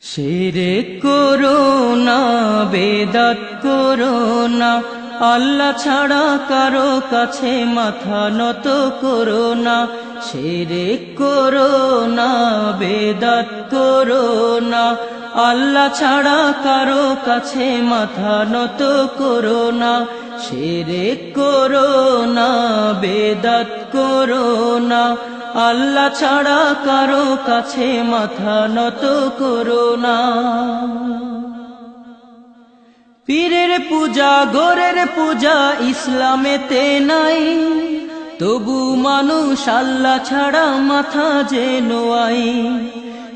শিরক করো না, বেদাত করো না, আল্লাহ ছাড়া কারো কাছে মাথা নত করো না। শিরক করো না, বেদাত করো না, আল্লাহ ছাড়া কারো কাছে মাথা নত করো না। শিরক করো না, বেদাত করো না, আল্লাহ ছাড়া কারো কাছে মাথা নত করো না। পীরের পূজা গোরের পূজা ইসলামেতে নাই, তবু মানুষ আল্লাহ ছাড়া মাথা যে নোয়াই।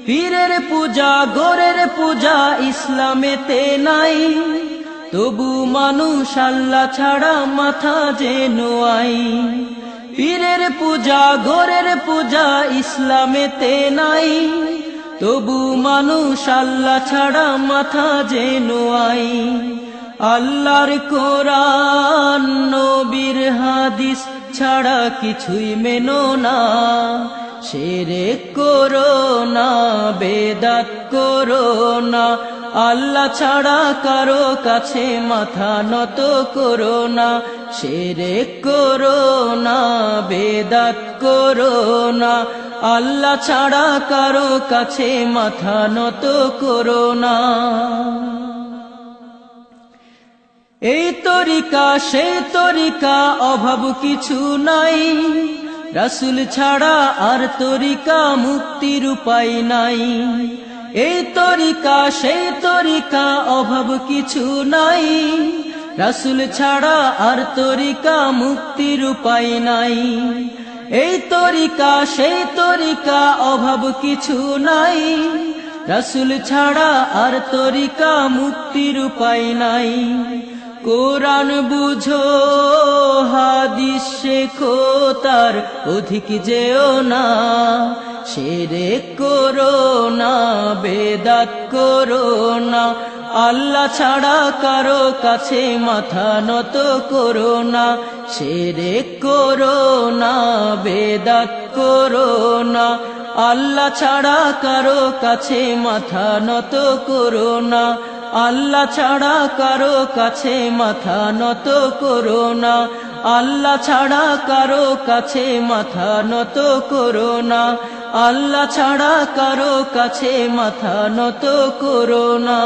পীরের পূজা গোরের পূজা ইসলামেতে নাই, তবু মানুষ আল্লাহ ছাড়া মাথা যে নোয়াই। পীরের পূজা গোরের পূজা ইসলামেতে নাই, তবু মানুষ আল্লাহ ছাড়া মাথা যে নোয়াই। আল্লাহর কোরআন নবীর হাদিস ছাড়া কিছুই মেনো না। শিরক করো না, বেদাত করো না, আল্লাহ ছাড়া কারো কাছে মাথা নত করো না। শিরক করো না, বেদাত করো না, আল্লাহ ছাড়া কারো কাছে মাথা নত করো না। এই তরিকা সেই তরিকা অভাব কিছু নাই, রাসূল ছাড়া আর তরিকা মুক্তির উপায় নাই। এই তরিকা সেই তরিকা অভাব কিছু নাই, রাসূল ছাড়া আর তরিকা মুক্তির উপায় নাই। এই তরিকা সেই তরিকা অভাব কিছু নাই, রাসূল ছাড়া আর তরিকা মুক্তির উপায় নাই। কোরআন বুঝো হাদিস শেখো, তার অধিক যেও না। শিরক করো না, বেদাত করো না, আল্লাহ ছাড়া কারো কাছে মাথা নত করো না। শিরক করো না, বেদাত করো না, আল্লাহ ছাড়া কারো কাছে মাথা নত করো না। আল্লাহ ছাড়া কারো কাছে মাথা নত করো না। আল্লাহ ছাড়া কারো কাছে মাথা নত করো না। আল্লাহ ছাড়া কারো কাছে মাথা নত করো না।